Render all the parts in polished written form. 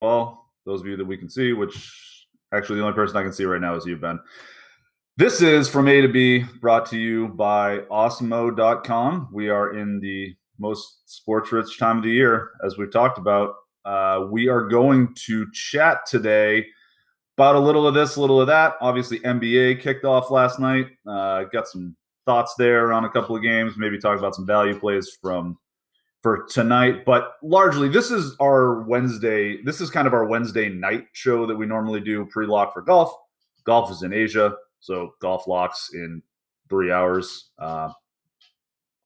Well, those of you that we can see, which actually the only person I can see right now is you, Ben. This is From A to B, brought to you by Osmo.com. We are in the most sports-rich time of the year, as we've talked about. We are going to chat today about a little of this, a little of that. Obviously, NBA kicked off last night. Got some thoughts there on a couple of games. Maybe talk about some value plays for tonight. But largely, this is our Wednesday. This is kind of our Wednesday night show that we normally do pre-lock for golf. Golf is in Asia, so golf locks in 3 hours.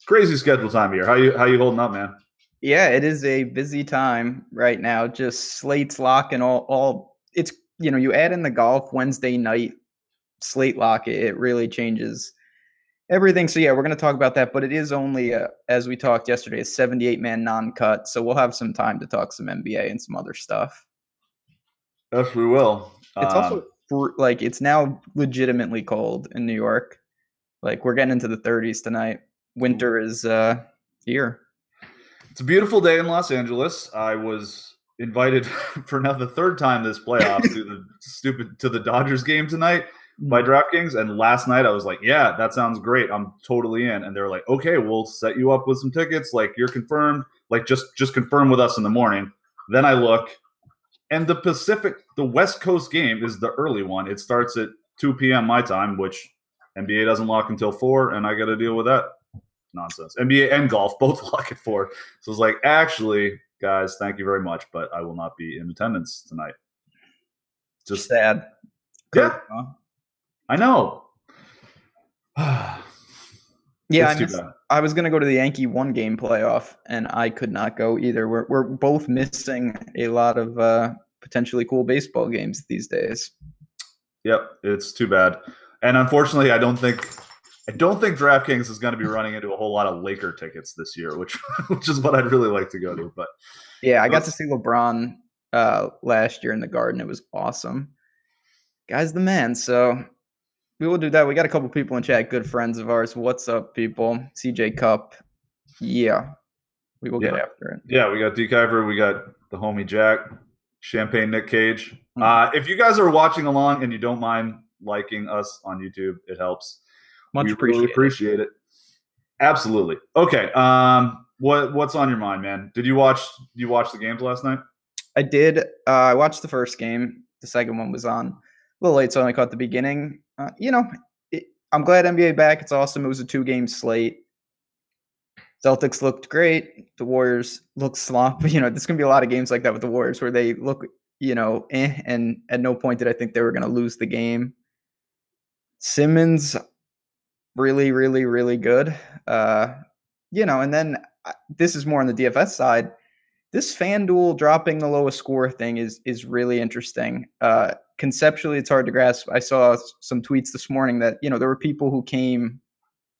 Crazy schedule time of year. How you holding up, man? Yeah, it is a busy time right now. Just slates lock and all. It's you add in the golf Wednesday night slate lock. It really changes everything. So yeah, we're going to talk about that. But it is only as we talked yesterday, a 78-man non-cut. So we'll have some time to talk some NBA and some other stuff. Yes, we will. It's also it's now legitimately cold in New York. Like we're getting into the 30s tonight. Winter is here. It's a beautiful day in Los Angeles. I was invited for now the third time this playoffs to the Dodgers game tonight by DraftKings. And last night I was like, yeah, that sounds great. I'm totally in. And they were like, okay, we'll set you up with some tickets. Like you're confirmed. Like just confirm with us in the morning. Then I look, and the West Coast game is the early one. It starts at 2 p.m. my time, which NBA doesn't lock until 4, and I got to deal with that nonsense. NBA and golf both lock at 4. So it's like, actually, guys, thank you very much, but I will not be in attendance tonight. Just sad. Yeah, I know. Yeah, I was going to go to the Yankee 1-game playoff, and I could not go either. We're both missing a lot of potentially cool baseball games these days. Yep, it's too bad. And unfortunately, I don't think DraftKings is going to be running into a whole lot of Laker tickets this year, which is what I'd really like to go to. But yeah, I got to see LeBron last year in the Garden. It was awesome. Guy's the man. So we will do that. We got a couple people in chat, good friends of ours. What's up, people? CJ Cup. Yeah, we will get after it. Yeah, we got D. Kyver. We got the homie Jack. Champagne Nick Cage. If you guys are watching along and you don't mind liking us on YouTube, it helps. Much appreciate it. Absolutely. Okay. What's on your mind, man? Did you watch the games last night? I did. I watched the first game. The second one was on a little late, so I only caught the beginning. I'm glad NBA back. It's awesome. It was a 2-game slate. Celtics looked great. The Warriors look sloppy. There's going to be a lot of games like that with the Warriors where they look, and at no point did I think they were going to lose the game. Simmons, really, really, really good. And then this is more on the DFS side. This FanDuel dropping the lowest score thing is really interesting. Conceptually, it's hard to grasp. I saw some tweets this morning that, there were people who came,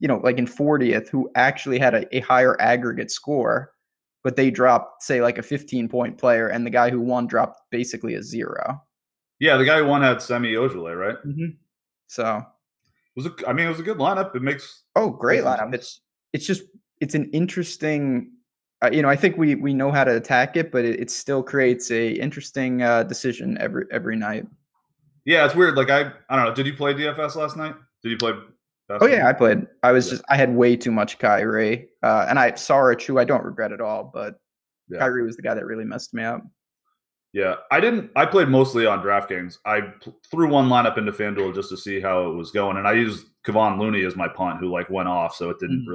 like in 40th who actually had a higher aggregate score, but they dropped, say, like a 15-point player, and the guy who won dropped basically a 0. Yeah, the guy who won had Semi Ojeleye, right? Mm-hmm. So it was a good lineup. It makes great lineup. It's an interesting. I think we know how to attack it, but it still creates a interesting decision every night. Yeah, it's weird. Like I don't know. Did you play DFS last night? Did you play? Oh yeah, I played. I had way too much Kyrie, and I Saric, who I don't regret at all, but Kyrie was the guy that really messed me up. Yeah, I played mostly on DraftKings. I threw one lineup into FanDuel just to see how it was going, and I used Kevon Looney as my punt, who went off, so it didn't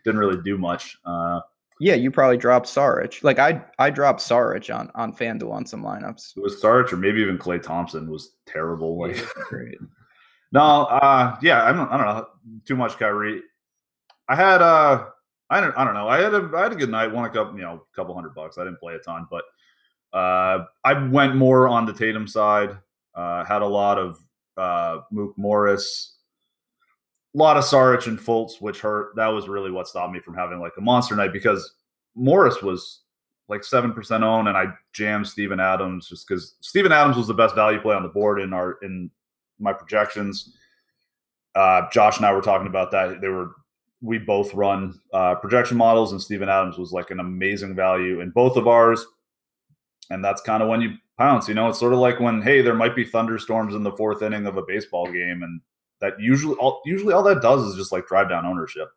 really do much. Yeah, you probably dropped Saric. Like I dropped Saric on FanDuel on some lineups. It was Saric, or maybe even Klay Thompson was terrible. Great. No, I don't know. Too much Kyrie. I had I don't know. I had a good night. Won a couple $100. I didn't play a ton, but I went more on the Tatum side. Had a lot of Mook Morris, a lot of Saric and Fultz, which hurt. That was really what stopped me from having like a monster night, because Morris was like 7% owned, and I jammed Steven Adams just because Steven Adams was the best value play on the board in my projections. Josh and I were talking about that. We both run projection models, and Steven Adams was like an amazing value in both of ours. And that's kind of when you pounce. It's sort of like when, hey, there might be thunderstorms in the fourth inning of a baseball game, and that usually all that does is just like drive down ownership.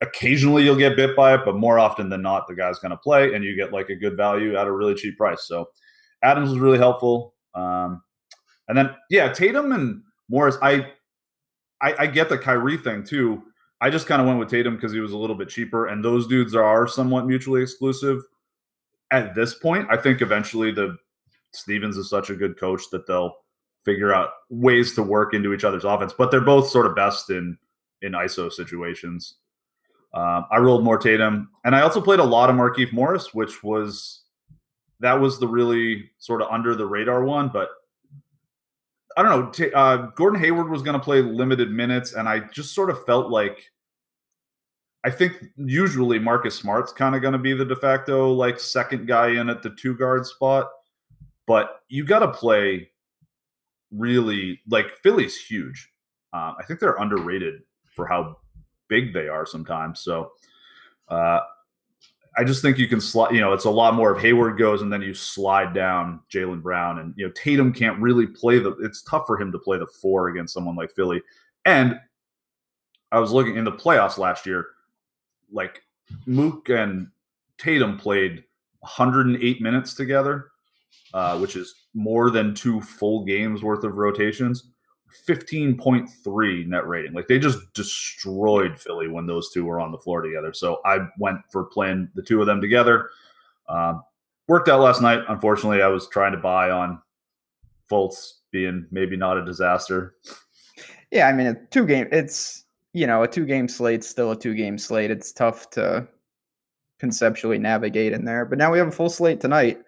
Occasionally you'll get bit by it, but more often than not, the guy's going to play, and you get like a good value at a really cheap price. So Adams was really helpful. And then, yeah, Tatum and Morris, I get the Kyrie thing too. I just kind of went with Tatum because he was a little bit cheaper, and those dudes are somewhat mutually exclusive at this point. I think eventually Stevens is such a good coach that they'll figure out ways to work into each other's offense, but they're both sort of best in ISO situations. I rolled more Tatum, and I also played a lot of Markieff Morris, that was the really sort of under the radar one, but I don't know. Gordon Hayward was going to play limited minutes, and I just sort of felt like I think usually Marcus Smart's kind of going to be the de facto like second guy in at the 2-guard spot, but you got to play really like Philly's huge. I think they're underrated for how big they are sometimes. So I just think you can slide, it's a lot more of Hayward goes and then you slide down Jaylen Brown, and, Tatum can't really play it's tough for him to play the 4 against someone like Philly. And I was looking in the playoffs last year, like Mook and Tatum played 108 minutes together, which is more than 2 full games worth of rotations. 15.3 net rating. Like they just destroyed Philly when those two were on the floor together. So I went for playing the two of them together. Worked out last night. Unfortunately, I was trying to buy on Fultz being maybe not a disaster. Yeah, I mean, a 2-game slate's still a 2-game slate. It's tough to conceptually navigate in there. But now we have a full slate tonight.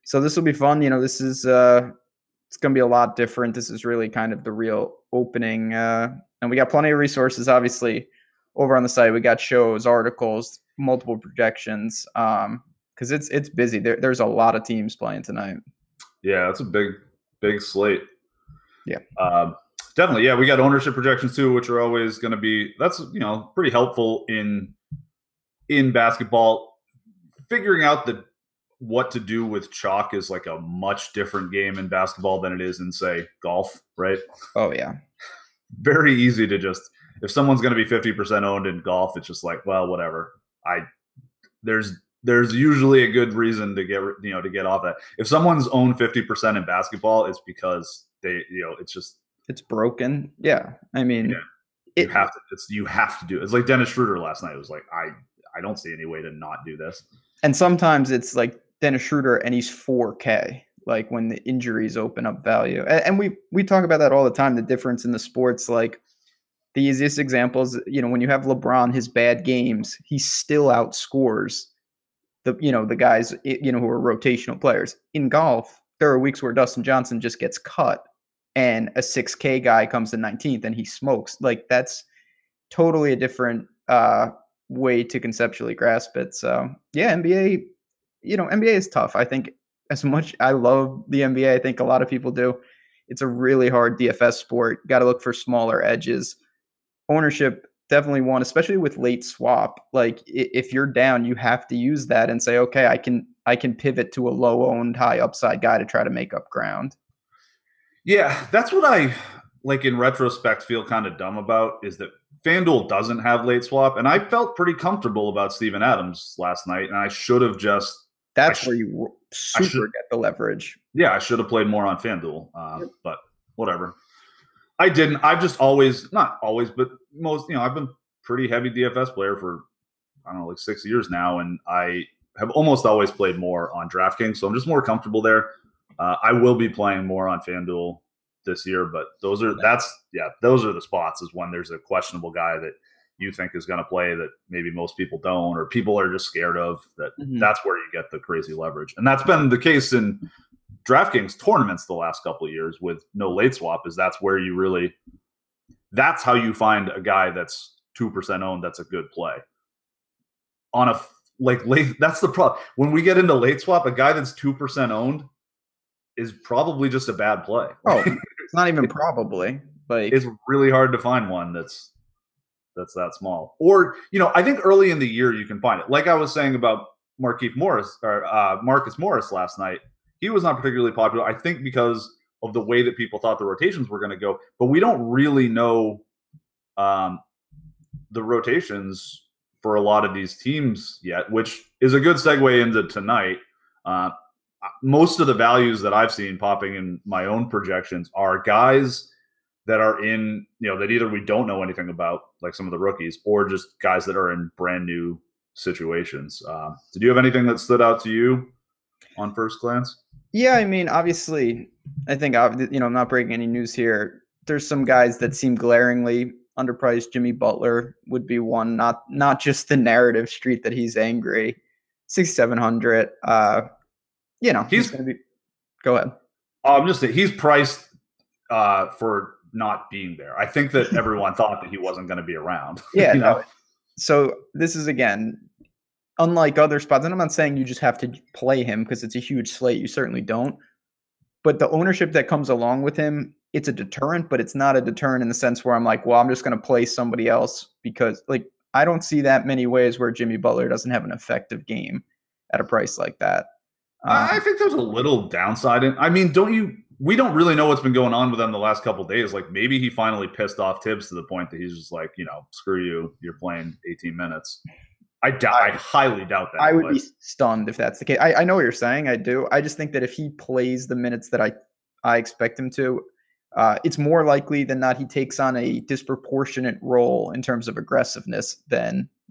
So this will be fun. This is it's going to be a lot different. This is really kind of the real opening. And we got plenty of resources, obviously, over on the site. We got shows, articles, multiple projections, because it's busy. There's a lot of teams playing tonight. Yeah, it's a big slate. Yeah. Definitely. Yeah, we got ownership projections too, which are always going to be, that's, pretty helpful in basketball. Figuring out what to do with chalk is like a much different game in basketball than it is in, say, golf, right? Oh, yeah. Very easy to just, if someone's going to be 50% owned in golf, it's just like, well, whatever. There's usually a good reason to get off that. If someone's owned 50% in basketball, it's because they, it's broken. Yeah. I mean, you have to do it. It's like Dennis Schroeder last night. It was like, I don't see any way to not do this. And sometimes it's like Dennis Schroeder and he's 4K, like when the injuries open up value. And we talk about that all the time, the difference in the sports. Like the easiest examples, when you have LeBron, his bad games, he still outscores the guys, who are rotational players. In golf, there are weeks where Dustin Johnson just gets cut and a 6K guy comes in 19th and he smokes. Like that's totally a different way to conceptually grasp it. So yeah, NBA is tough. I think as much I love the NBA, I think a lot of people do. It's a really hard DFS sport. Got to look for smaller edges. Ownership definitely one, especially with late swap. Like if you're down, you have to use that and say, okay, I can pivot to a low owned, high upside guy to try to make up ground. Yeah, that's what I like in retrospect feel kind of dumb about, is that FanDuel doesn't have late swap, and I felt pretty comfortable about Steven Adams last night, and I should have just – That's where you get the leverage. Yeah, I should have played more on FanDuel, but whatever. I didn't. I've just always – not always, but most – I've been pretty heavy DFS player for, I don't know, like 6 years now, and I have almost always played more on DraftKings, so I'm just more comfortable there. I will be playing more on FanDuel this year, but those are the spots, is when there's a questionable guy that you think is going to play that maybe most people don't, or people are just scared of that. Mm-hmm. That's where you get the crazy leverage. And that's been the case in DraftKings tournaments the last couple of years with no late swap, is that's where you that's how you find a guy that's 2% owned. That's a good play on a late. That's the problem. When we get into late swap, a guy that's 2% owned is probably just a bad play. Oh, it's not even probably. Like it's really hard to find one that's that small. Or, I think early in the year you can find it. Like I was saying about Marcus Morris last night. He was not particularly popular, I think, because of the way that people thought the rotations were going to go. But we don't really know the rotations for a lot of these teams yet, which is a good segue into tonight. Most of the values that I've seen popping in my own projections are guys that are in, that either we don't know anything about, like some of the rookies, or just guys that are in brand new situations. Did you have anything that stood out to you on first glance? Yeah, I mean, obviously, I think, I'm not breaking any news here. There's some guys that seem glaringly underpriced. Jimmy Butler would be one, not just the narrative street that he's angry. 6,700. He's going to be. Go ahead. I'm just saying he's priced for not being there. I think that everyone thought that he wasn't going to be around. Yeah. No. So this is, again, unlike other spots, and I'm not saying you just have to play him because it's a huge slate. You certainly don't. But the ownership that comes along with him, it's a deterrent, but it's not a deterrent in the sense where I'm like, well, I'm just going to play somebody else because, I don't see that many ways where Jimmy Butler doesn't have an effective game at a price like that. I think there's a little downside. We don't really know what's been going on with him the last couple of days. Like, maybe he finally pissed off Tibbs to the point that he's just like, screw you, you're playing 18 minutes. I highly doubt that. I would be stunned if that's the case. I know what you're saying. I do. I just think that if he plays the minutes that I expect him to, it's more likely than not he takes on a disproportionate role in terms of aggressiveness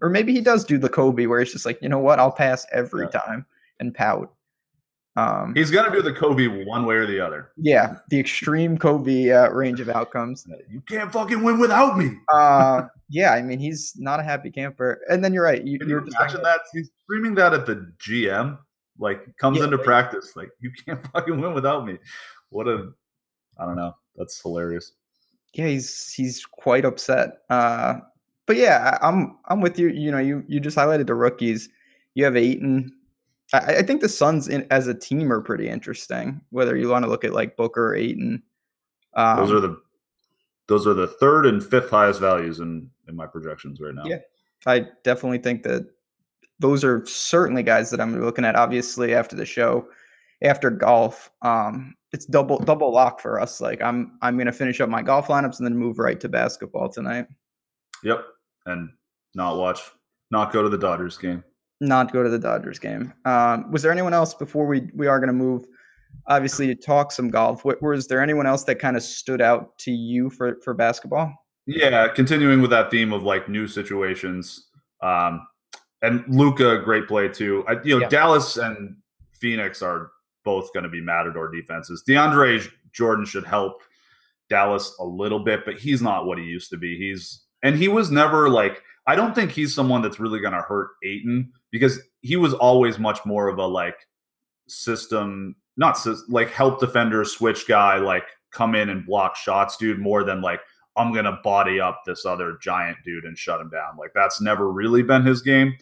or maybe he does do the Kobe where it's just like, you know what, I'll pass every time and pout. He's going to do the Kobe one way or the other. Yeah, the extreme Kobe range of outcomes. You can't fucking win without me. Yeah, I mean, he's not a happy camper. And then you're right. You're just imagine that? He's screaming that at the GM. Comes into practice. You can't fucking win without me. I don't know. That's hilarious. Yeah, he's quite upset. But yeah, I'm with you. You just highlighted the rookies. You have Ayton. I think the Suns as a team are pretty interesting. Whether you want to look at Booker or Ayton, those are the third and fifth highest values in my projections right now. Yeah, I definitely think that those are certainly guys that I'm looking at. Obviously, after the show, after golf, it's double lock for us. I'm gonna finish up my golf lineups and then move right to basketball tonight. Yep, and not go to the Dodgers game. Not go to the Dodgers game. Was there anyone else before we are going to move, obviously, to talk some golf? Was there anyone else that kind of stood out to you for basketball? Yeah, continuing with that theme of new situations, and Luka, great play too. Dallas and Phoenix are both going to be Matador defenses. DeAndre Jordan should help Dallas a little bit, but he's not what he used to be. He was never I don't think he's someone that's really going to hurt Ayton because he was always much more of a system, help defender, switch guy, come in and block shots, dude, more than I'm going to body up this other giant dude and shut him down. That's never really been his game.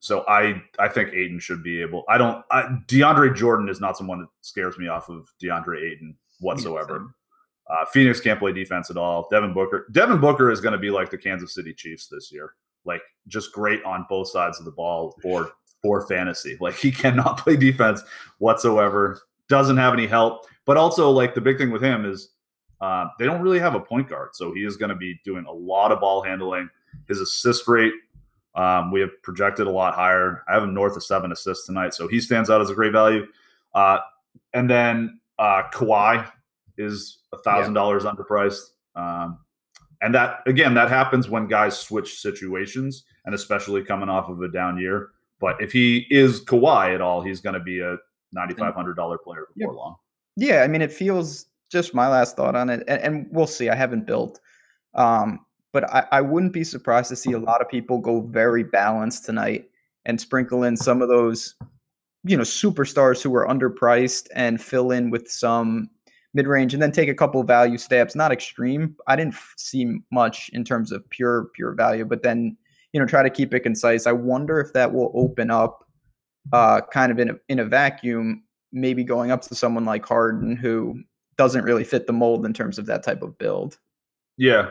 So I think Ayton should be able. DeAndre Jordan is not someone that scares me off of DeAndre Ayton whatsoever. Phoenix can't play defense at all. Devin Booker is going to be like the Kansas City Chiefs this year. Just great on both sides of the ball for fantasy. He cannot play defense whatsoever. Doesn't have any help. But also, the big thing with him is they don't really have a point guard. So he is going to be doing a lot of ball handling. His assist rate, we have projected a lot higher. I have him north of 7 assists tonight. So he stands out as a great value. And then Kawhi is $1,000 underpriced. And that happens when guys switch situations, and especially coming off of a down year. But if he is Kawhi at all, he's going to be a $9,500 player before long. Yeah, I mean, it feels, just my last thought on it, and we'll see. I haven't built. But I wouldn't be surprised to see a lot of people go very balanced tonight and sprinkle in some of those, superstars who are underpriced and fill in with some mid-range and then take a couple of value stabs. Not extreme. I didn't see much in terms of pure value, but then, try to keep it concise. I wonder if that will open up kind of in a vacuum, maybe going up to someone like Harden who doesn't really fit the mold in terms of that type of build. Yeah.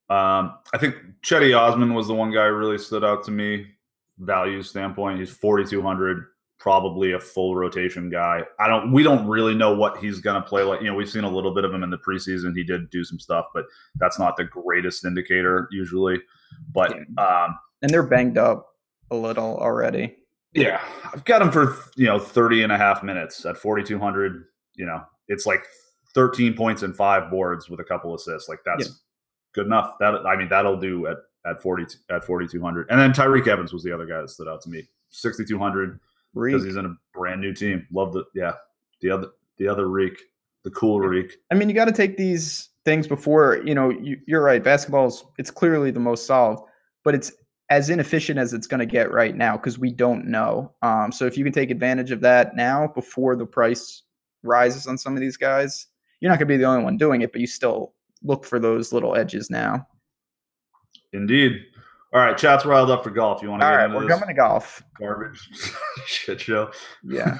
I think Shetty Osmond was the one guy who really stood out to me value standpoint. He's 4,200, probably a full rotation guy. We don't really know what he's going to play like. We've seen a little bit of him in the preseason. He did do some stuff, but that's not the greatest indicator usually. But and they're banged up a little already. Yeah, I've got him for 30 and a half minutes at 4,200. It's like 13 points and 5 boards with a couple assists. Like that's good enough. That'll do at 4,200. And then Tyreek Evans was the other guy that stood out to me. 6,200 because he's in a brand new team. Love the other Reek, the cool Reek. I mean, you got to take these things before you're right. It's clearly the most solved, but it's as inefficient as it's going to get right now because we don't know. So if you can take advantage of that now before the price rises on some of these guys, you're not going to be the only one doing it, but you still look for those little edges now. Indeed. All right, chat's riled up for golf. You want to get into we're this? coming to golf. Garbage shit show. Yeah.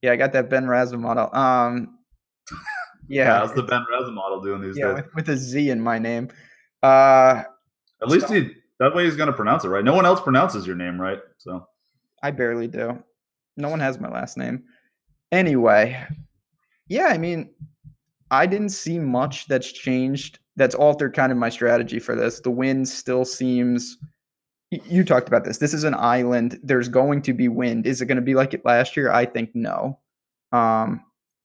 I got that Ben Razza model. How's the Ben Razza model doing these days? With a Z in my name. At least that way he's going to pronounce it right. No one else pronounces your name right, so. I barely do. No one has my last name. Anyway, I mean, I didn't see much that's changed. That's altered kind of my strategy for this. The wind still seems – you talked about this. This is an island. There's going to be wind. Is it going to be like it last year? I think no.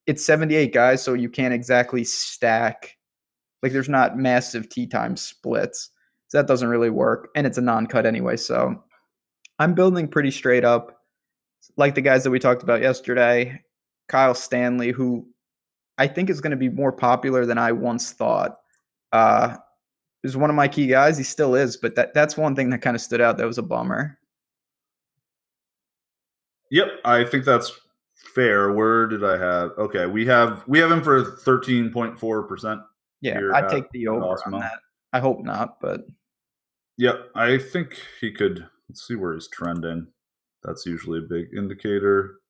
It's 78 guys, so you can't exactly stack. Like there's not massive tee time splits. So that doesn't really work. And it's a non-cut anyway. So I'm building pretty straight up. Like the guys that we talked about yesterday, Kyle Stanley, who I think is going to be more popular than I once thought. Is one of my key guys. He still is, but that's one thing that kind of stood out. That was a bummer. Yep, I think that's fair. Where did I have? Okay, we have him for 13.4%. Yeah, I'd take the over on that. I hope not, but yep, I think he could. Let's see where he's trending. That's usually a big indicator.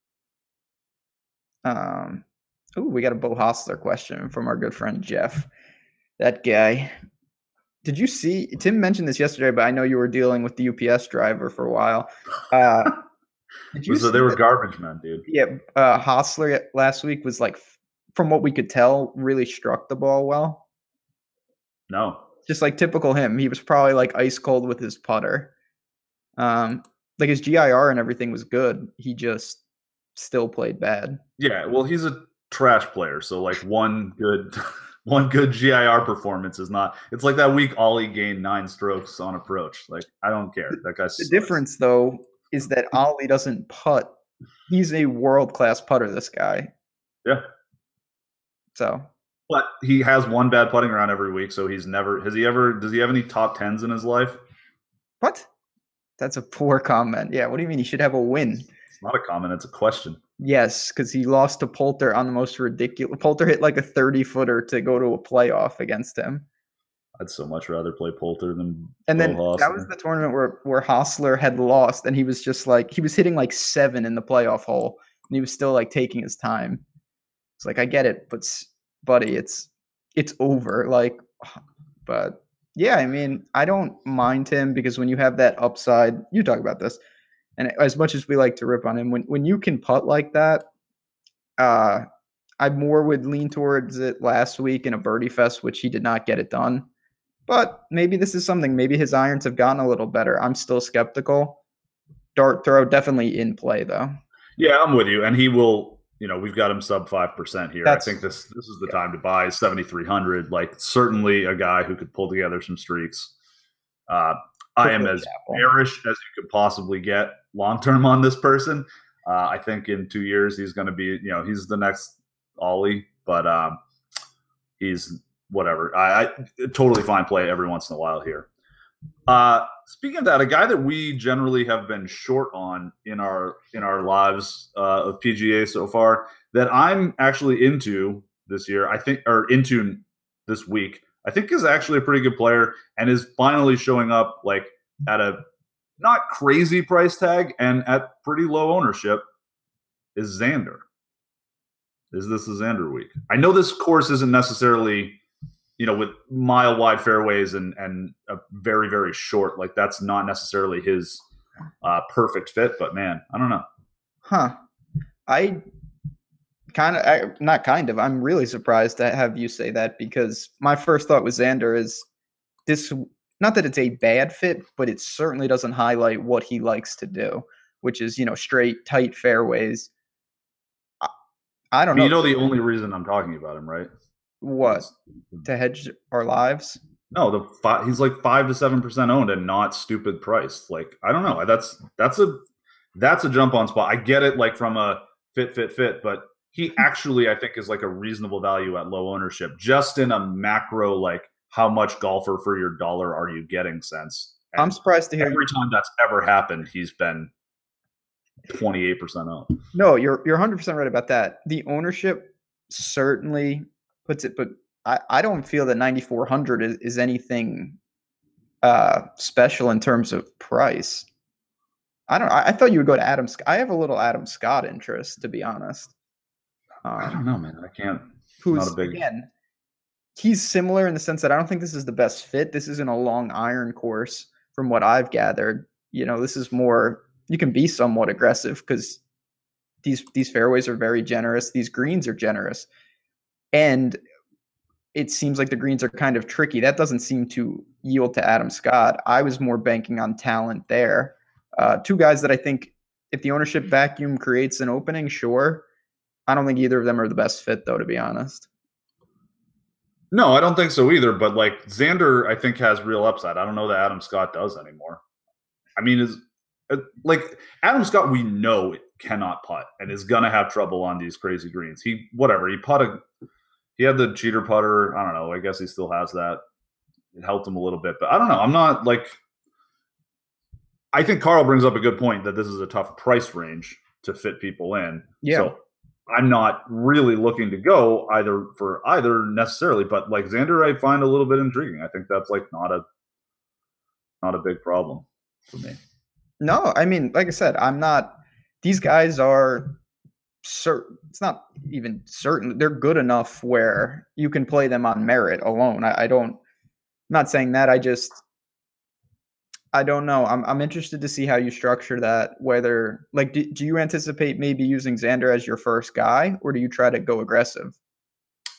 We got a Bo Hostler question from our good friend Jeff. That guy. Did you see? Tim mentioned this yesterday, but I know you were dealing with the UPS driver for a while. So they were garbage men, dude. Yeah, Hostler last week was like, from what we could tell, really struck the ball well. No. Just like typical him. He was probably like ice cold with his putter. Like his GIR and everything was good. He just still played bad. Yeah, well, he's a trash player. So like one good GIR performance is not. It's like that week Ollie gained 9 strokes on approach. Like I don't care. That guy's the difference though is that Ollie doesn't putt. He's a world-class putter, this guy. Yeah. So. But he has one bad putting round every week, so does he have any top 10s in his life? What? That's a poor comment. Yeah, what do you mean? He should have a win. It's not a comment, it's a question. Yes, because he lost to Poulter on the most ridiculous. Poulter hit like a 30-footer to go to a playoff against him. I'd so much rather play Poulter than Hostler. That was the tournament where Hostler had lost, and he was just like, he was hitting like 7 in the playoff hole, and he was still like taking his time. It's like, I get it, but buddy, it's over. Like, but yeah, I mean, I don't mind him because when you have that upside, you talk about this, and as much as we like to rip on him, when you can putt like that, I more would lean towards it last week in a birdie fest, which he did not get it done. But maybe this is something. Maybe his irons have gotten a little better. I'm still skeptical. Dart throw definitely in play though. Yeah, I'm with you, and he will. We've got him sub 5% here. I think this is the time to buy 7,300. Like certainly a guy who could pull together some streaks. I am as bearish as you could possibly get long term on this person. I think in 2 years he's going to be, he's the next Ollie, but he's whatever. I totally fine play every once in a while here. Speaking of that, a guy that we generally have been short on in our lives of PGA so far that I'm actually into this year, I think, or into this week, I think is actually a pretty good player and is finally showing up like at a not crazy price tag and at pretty low ownership is Xander. Is this a Xander week? I know this course isn't necessarily, with mile wide fairways and a very, very short, like that's not necessarily his perfect fit. But man, I don't know. Huh. I I'm really surprised to have you say that, because my first thought with Xander is this, not that it's a bad fit, but it certainly doesn't highlight what he likes to do, which is, straight, tight fairways. I don't know. You know the only reason I'm talking about him, right? What? To hedge our lives? No, he's like 5 to 7% owned and not stupid priced. Like, I don't know. That's a jump on spot. I get it, like from a fit, but he actually, I think, is like a reasonable value at low ownership, just in a macro, like how much golfer for your dollar are you getting sense. And I'm surprised to hear every time that's ever happened, he's been 28% owned. No, you're 100% right about that. The ownership certainly puts it, but I don't feel that 9,400 is anything special in terms of price. I thought you would go to Adam Scott. I have a little Adam Scott interest, to be honest. I don't know, man. I can't. Who's, again, he's similar in the sense that I don't think this is the best fit. This isn't a long iron course from what I've gathered. This is more, you can be somewhat aggressive because these fairways are very generous. These greens are generous. And it seems like the greens are kind of tricky. That doesn't seem to yield to Adam Scott. I was more banking on talent there. Two guys that I think, if the ownership vacuum creates an opening, sure. I don't think either of them are the best fit, though, to be honest. No, I don't think so either. But like Xander, I think has real upside. I don't know that Adam Scott does anymore. I mean, like Adam Scott, we know it cannot putt and is gonna have trouble on these crazy greens. He putted. He had the cheater putter. I don't know. I guess he still has that. It helped him a little bit, but I don't know. I'm not like. I think Carl brings up a good point that this is a tough price range to fit people in. Yeah. So I'm not really looking to go for either necessarily, but like Xander, I find a little bit intriguing. I think that's like not a big problem for me. No, I mean, like I said, I'm not. These guys are certain. It's not even certain. They're good enough where you can play them on merit alone. I don't. I'm not saying that. I don't know. I'm interested to see how you structure that. Whether, like, do you anticipate maybe using Xander as your first guy, or do you try to go aggressive?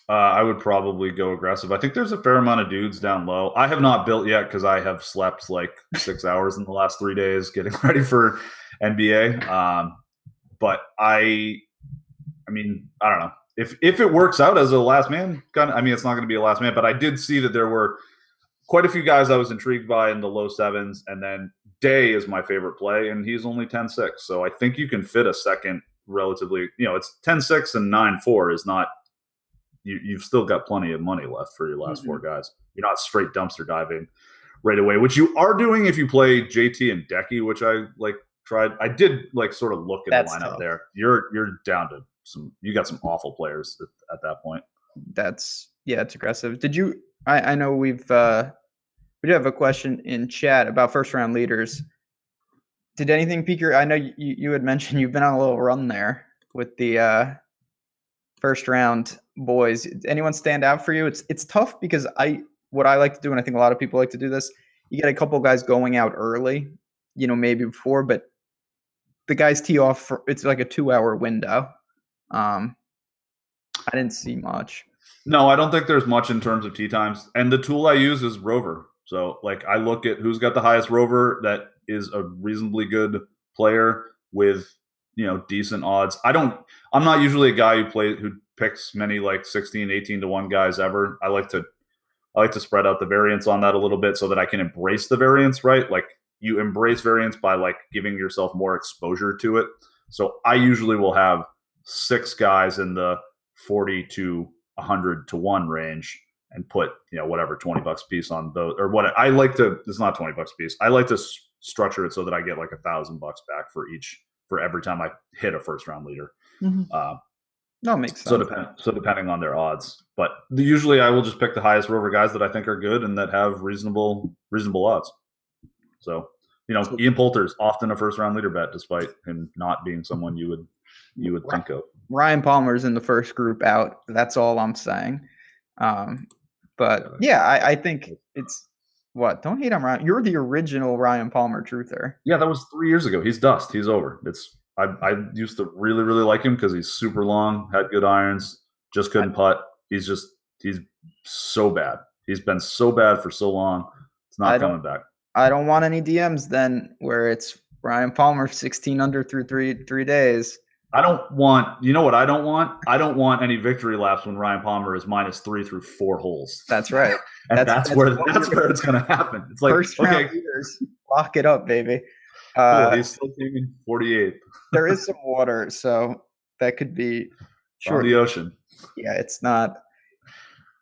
I would probably go aggressive. I think there's a fair amount of dudes down low. I have not built yet because I have slept like 6 hours in the last 3 days getting ready for NBA. But I mean, I don't know if it works out as a last man. I mean, it's not going to be a last man, but I did see that there were quite a few guys I was intrigued by in the low sevens, and then Day is my favorite play, and he's only 10-6. So I think you can fit a second relatively. It's 10-6 and 9-4 is not. You've still got plenty of money left for your last four guys. You're not straight dumpster diving right away, which you are doing if you play JT and Decky, which I like tried. I did like sort of look at the lineup tough. There. You're down to some. You got some awful players at that point. It's aggressive. Did you? I know we do have a question in chat about first round leaders. Did anything pique your? I know you had mentioned you've been on a little run there with the first round boys. Did anyone stand out for you? It's tough because what I like to do, and I think a lot of people like to do this, you get a couple guys going out early, maybe before, but the guys tee off it's like a 2-hour window. I didn't see much. No, I don't think there's much in terms of tee times. And the tool I use is Rover. So like I look at who's got the highest Rover that is a reasonably good player with decent odds. I'm not usually a guy who picks many like 16, 18 to 1 guys ever. I like to spread out the variance on that a little bit so that I can embrace the variance, right? Like you embrace variance by like giving yourself more exposure to it. So I usually will have 6 guys in the 40 to 100 to 1 range and put, whatever, $20 a piece on those, or what I like to, it's not $20 a piece. I like to structure it so that I get like $1,000 back for every time I hit a first round leader. No, it makes sense. So depending on their odds, but usually I will just pick the highest Rover guys that I think are good and that have reasonable odds. So, Ian Poulter's often a first round leader bet, despite him not being someone you would think of. Ryan Palmer's in the first group out. That's all I'm saying. But yeah, I think What? Don't hate on Ryan. You're the original Ryan Palmer truther. Yeah, that was 3 years ago. He's dust. He's over. I used to really, really like him because he's super long, had good irons, just couldn't putt. He's so bad. He's been so bad for so long. It's not coming back. I don't want any DMs then where it's Ryan Palmer 16 under through three days. I don't want, you know what I don't want? I don't want any victory laps when Ryan Palmer is -3 through 4 holes. That's right. And that's where it's going to happen. It's like, first round leaders, lock it up, baby. Cool. He's still taking 48th. There is some water, so that could be on the ocean. Yeah, it's not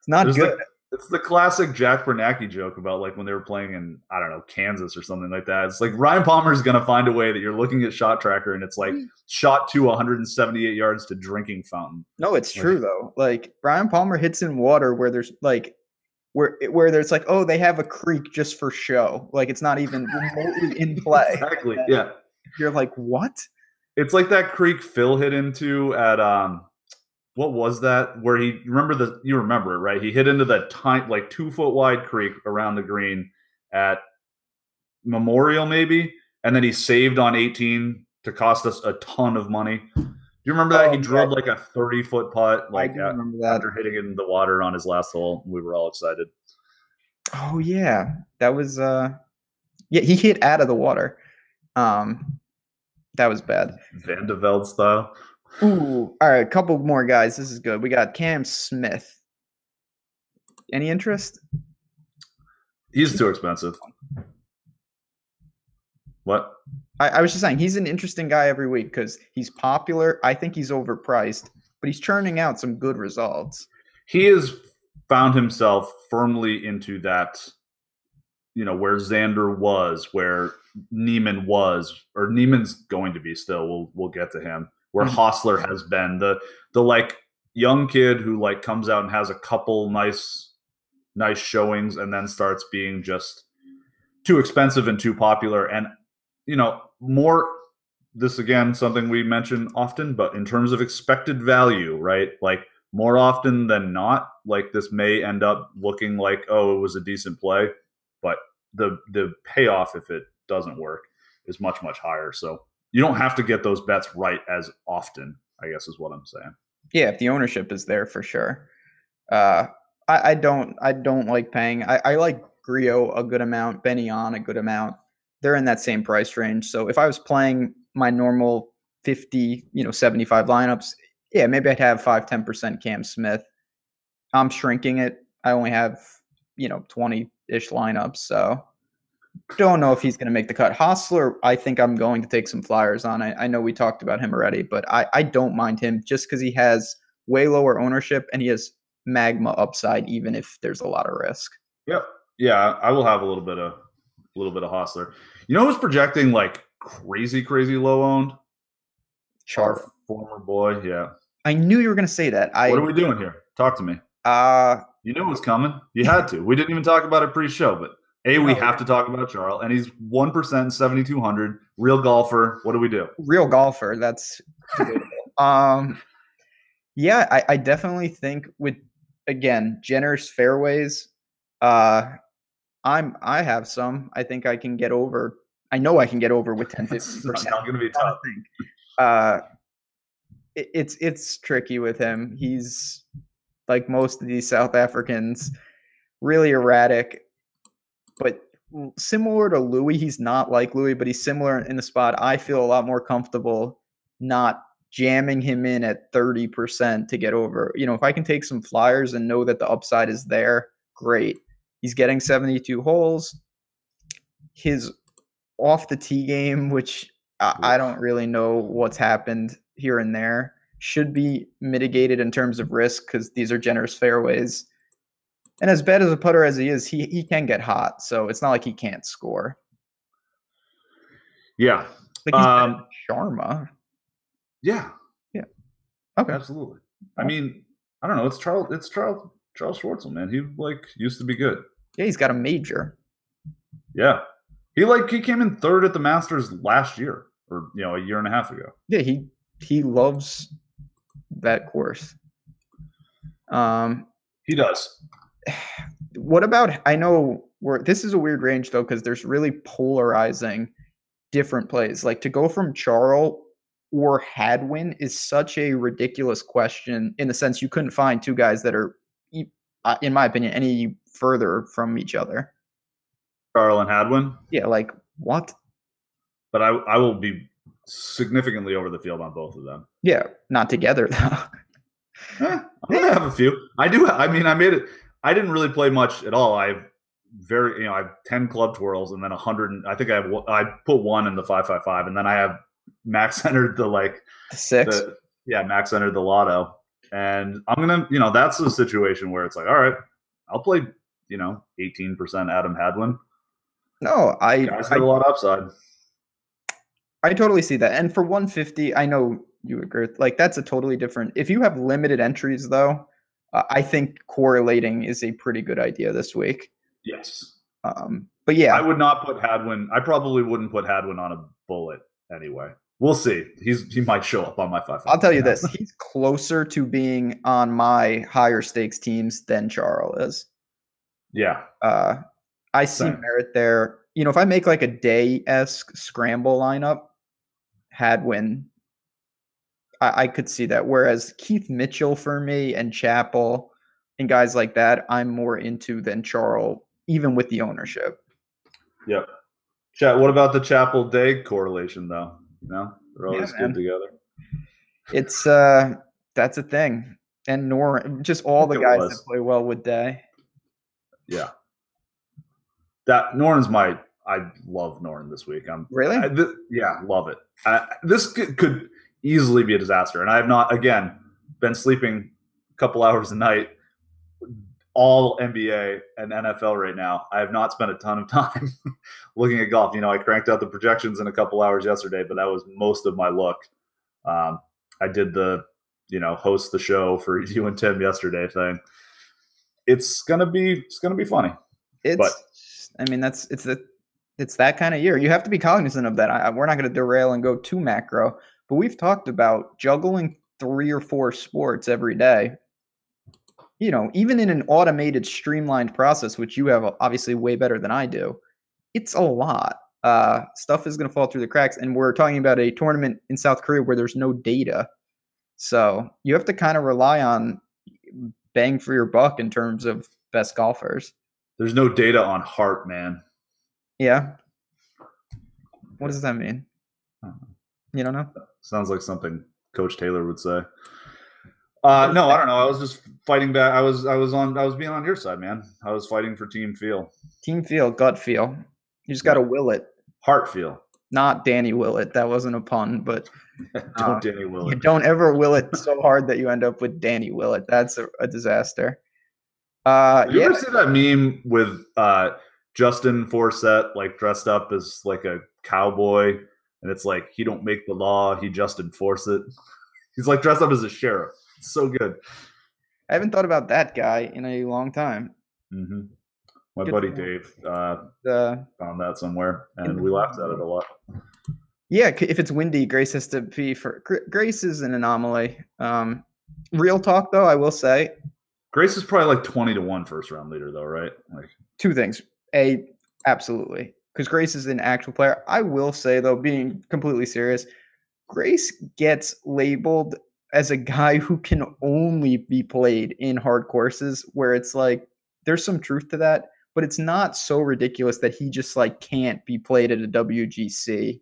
good. It's the classic Jack Bernacki joke about like when they were playing in, I don't know, Kansas or something like that. It's like Ryan Palmer is going to find a way that you're looking at Shot Tracker and it's like shot to 178 yards to drinking fountain. No, it's true though. Like Ryan Palmer hits in water where there's like where there's like, oh, they have a creek just for show. Like it's not even remotely in play. Exactly. Yeah. You're like, what? It's like that creek Phil hit into at what was that? Where you remember it, right? He hit into that tiny, like 2 foot wide creek around the green at Memorial, maybe, and then he saved on 18 to cost us a ton of money. Do you remember that? He drilled like a 30-foot putt, like after hitting it in the water on his last hole. We were all excited. Oh yeah, that was he hit out of the water. That was bad. Van de Velde style. Ooh, all right, a couple more guys. This is good. We got Cam Smith. Any interest? He's too expensive. What? I was just saying he's an interesting guy every week because he's popular. I think he's overpriced, but he's churning out some good results. He has found himself firmly into that, where Xander was, where Neiman was, or Neiman's going to be still. We'll get to him. Where Hostler has been the like young kid who like comes out and has a couple nice showings and then starts being just too expensive and too popular. And more, this again, something we mention often, but in terms of expected value, right? Like more often than not, like this may end up looking like, oh, it was a decent play, but the payoff if it doesn't work is much, much higher. So you don't have to get those bets right as often, I guess is what I'm saying. Yeah, if the ownership is there for sure. I don't like paying. I like Griot a good amount, Benny on a good amount. They're in that same price range. So if I was playing my normal 50, 75 lineups, yeah, maybe I'd have 5-10% Cam Smith. I'm shrinking it. I only have, 20-ish lineups. So don't know if he's going to make the cut. Hostler, I think I'm going to take some flyers on. I know we talked about him already, but I don't mind him just because he has way lower ownership and he has magma upside, even if there's a lot of risk. Yep. Yeah, I will have a little bit of Hostler. You know who's projecting like crazy low owned? Char, former boy. Yeah. I knew you were going to say that. What are we doing here? Talk to me. You knew it was coming. You had to. We didn't even talk about it pre-show, but we have to talk about Charles, and he's 1%, 7,200. Real golfer. What do we do? Real golfer. That's yeah. I definitely think with generous fairways. I have some. I think I can get over. I know I can get over with 10-15%. It's not going to be tough. It's tricky with him. He's like most of these South Africans, really erratic. But similar to Louis, he's not like Louis, but he's similar in the spot. I feel a lot more comfortable not jamming him in at 30% to get over. If I can take some flyers and know that the upside is there, great. He's getting 72 holes. His off the tee game, which I don't really know what's happened here and there, should be mitigated in terms of risk because these are generous fairways. And as bad as a putter as he is, he can get hot. So it's not like he can't score. Yeah. Like he's Sharma. Yeah. Yeah. Okay. Absolutely. I mean, I don't know. It's Charles Schwartzel, man. He used to be good. Yeah, he's got a major. Yeah. He came in third at the Masters last year or a year and a half ago. Yeah, he loves that course. He does. What about, I know this is a weird range though, because there's really polarizing different plays. Like to go from Charles or Hadwin is such a ridiculous question in the sense you couldn't find two guys that are, in my opinion, any further from each other. Charles and Hadwin? Yeah, like what? But I will be significantly over the field on both of them. Yeah, not together though. I'm gonna have a few. I do. I mean, I made it. I didn't really play much at all. I have 10 club twirls and then 100. I think I put one in the 555, and then I have max entered the six. Max entered the lotto, and I'm gonna, that's a situation where it's like, all right, I'll play, 18% Adam Hadwin. No, guys got a lot of upside. I totally see that, and for 150, I know you agree. Like that's a totally different. If you have limited entries, though, I think correlating is a pretty good idea this week. Yes. But yeah, I would not put Hadwin. I probably wouldn't put Hadwin on a bullet anyway. We'll see. He might show up on my 5. I'll tell you this: he's closer to being on my higher stakes teams than Charles is. Yeah. I see merit there. If I make like a day-esque scramble lineup, Hadwin, I could see that. Whereas Keith Mitchell for me and Chappell and guys like that, I'm more into than Charles, even with the ownership. Yep. Chat. What about the Chappell Day correlation, though? They're always good together. It's that's a thing. And just all the guys that play well with Day. Yeah. That Noren's I love Noren this week. Really? Love it. This could easily be a disaster. And I have not, again, been sleeping a couple hours a night, all NBA and NFL right now. I have not spent a ton of time looking at golf. I cranked out the projections in a couple hours yesterday, but that was most of my look. I did the, host the show for you and Tim yesterday thing. It's gonna be funny. It's that kind of year. You have to be cognizant of that. We're not going to derail and go too macro, but we've talked about juggling 3 or 4 sports every day. Even in an automated, streamlined process, which you have obviously way better than I do, it's a lot. Stuff is going to fall through the cracks, and we're talking about a tournament in South Korea where there's no data. So you have to kind of rely on bang for your buck in terms of best golfers. There's no data on heart, man. Yeah. What does that mean? You don't know? Sounds like something Coach Taylor would say. No, I don't know. I was just fighting back. I was being on your side, man. I was fighting for team feel. Team feel, gut feel. You just got to will it. Heart feel. Not Danny Willett. That wasn't a pun, but don't Danny Willett. You don't ever will it so hard that you end up with Danny Willett. That's a disaster. You ever see that meme with Justin Forsett dressed up as like a cowboy, and it's like he don't make the law, he just enforce it. He's dressed up as a sheriff. It's so good. I haven't thought about that guy in a long time. Mm-hmm. My buddy Dave found that somewhere, and we laughed at it a lot. Yeah, if it's windy, Grace has to be for. Grace is an anomaly. Real talk, though, I will say. Grace is probably 20-1 first round leader, though, right? Two things. Absolutely. Because Grace is an actual player. I will say, though, being completely serious, Grace gets labeled as a guy who can only be played in hard courses, where it's there's some truth to that, but it's not so ridiculous that he just can't be played at a WGC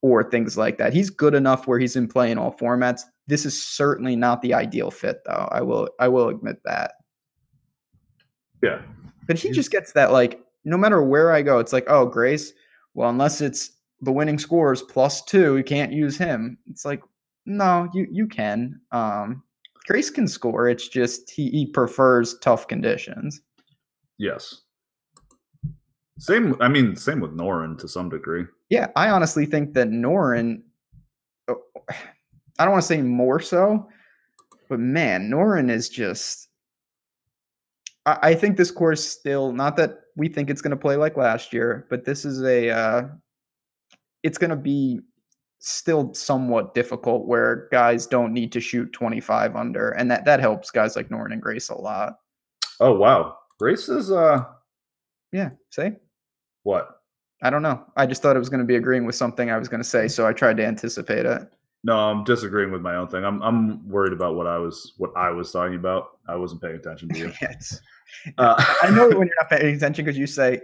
or things like that. He's good enough where he's in play in all formats. This is certainly not the ideal fit, though. I will admit that. Yeah. But he just gets that, no matter where I go, it's oh, Grace, well, unless it's the winning scores +2, you can't use him. It's no, you can. Grace can score. It's just he prefers tough conditions. Yes. Same with Noren to some degree. Yeah, I honestly think that Noren, I don't want to say more so, but man, Noren is just, I think this course still, not that we think it's going to play like last year, but this is it's going to be still somewhat difficult where guys don't need to shoot 25 under, and that helps guys like Noren and Grace a lot. Oh, wow. Grace is Yeah, say? what? I don't know. I just thought it was going to be agreeing with something I was going to say, so I tried to anticipate it. No, I'm disagreeing with my own thing. I'm worried about what I was talking about. I wasn't paying attention to you. Yes. I know when you're not paying attention because you say,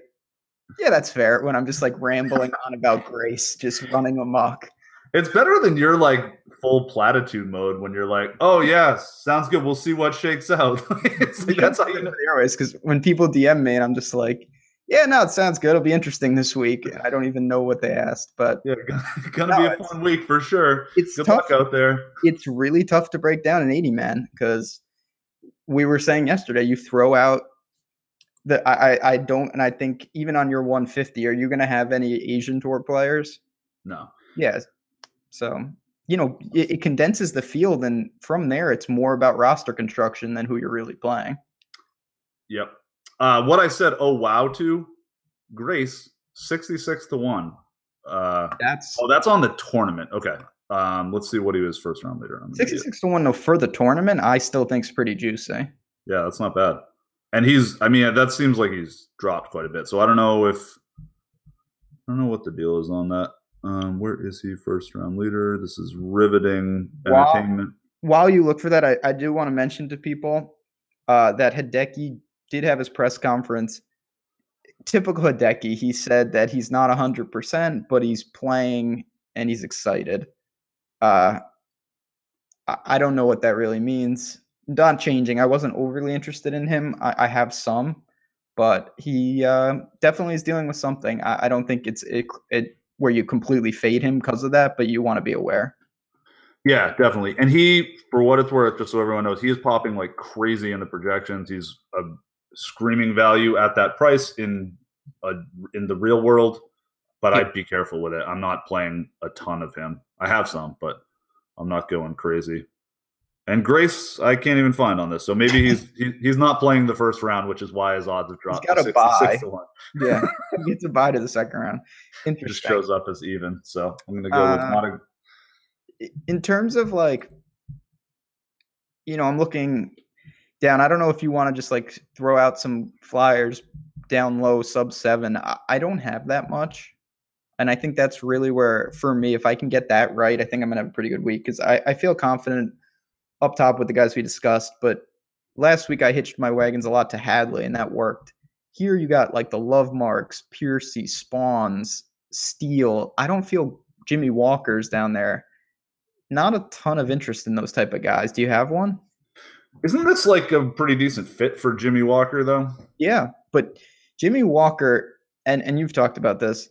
yeah, that's fair, when I'm just like rambling on about Grace, just running amok. It's better than your like full platitude mode when you're like, oh yeah, sounds good. We'll see what shakes out. Like, that's how you know. Always, because when people DM me and I'm just like, yeah, no, it sounds good. It'll be interesting this week. And I don't even know what they asked, but yeah, gonna be a fun week for sure. It's good tough luck out there. It's really tough to break down an 80 man because we were saying yesterday, you throw out I don't, and I think even on your 150, are you going to have any Asian Tour players? No. Yes. So, it condenses the field, and from there, it's more about roster construction than who you're really playing. Yep. What I said, oh wow, to Grace, 66-1. That's on the tournament. Okay. Let's see what he was first round leader. 66-1 no, for the tournament, I still think is pretty juicy. Yeah, that's not bad. And that seems like he's dropped quite a bit. So I don't know what the deal is on that. Where is he? First round leader. This is riveting entertainment. While you look for that, I do want to mention to people that Hideki did have his press conference. Typical Hideki, he said that he's not 100%, but he's playing and he's excited. I don't know what that really means. Not changing. I wasn't overly interested in him. I have some, but he definitely is dealing with something. I don't think it's where you completely fade him because of that, but you want to be aware. Yeah, definitely. And he, for what it's worth, just so everyone knows, he is popping like crazy in the projections. He's a screaming value at that price in the real world, but I'd be careful with it. I'm not playing a ton of him. I have some, but I'm not going crazy. And Grace, I can't even find on this. So maybe he's not playing the first round, which is why his odds have dropped. He's got a bye. Yeah, he gets a bye to the second round. Interesting. Just shows up as even. So I'm going to go with not a. In terms of like, I'm looking down. I don't know if you want to just like throw out some flyers down low, sub 7. I don't have that much. And I think that's really where, for me, if I can get that right, I think I'm going to have a pretty good week because I feel confident up top with the guys we discussed. But last week I hitched my wagons a lot to Hadley, and that worked. Here you got like the Love Marks, Piercy, Spawns, Steele. I don't feel Jimmy Walker's down there. Not a ton of interest in those type of guys. Do you have one? Isn't this like a pretty decent fit for Jimmy Walker, though? Yeah, but Jimmy Walker, and you've talked about this,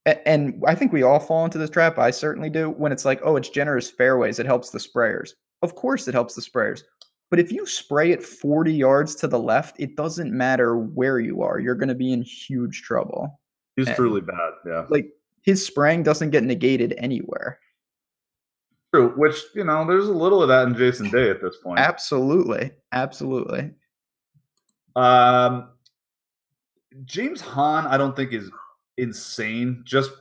and I think we all fall into this trap. I certainly do. When it's like, oh, it's generous fairways, it helps the sprayers. Of course it helps the sprayers. But if you spray it 40 yards to the left, it doesn't matter where you are. You're going to be in huge trouble. He's truly bad, yeah. Like, his spraying doesn't get negated anywhere. True, which, there's a little of that in Jason Day at this point. Absolutely. Absolutely. James Hahn, I don't think is insane just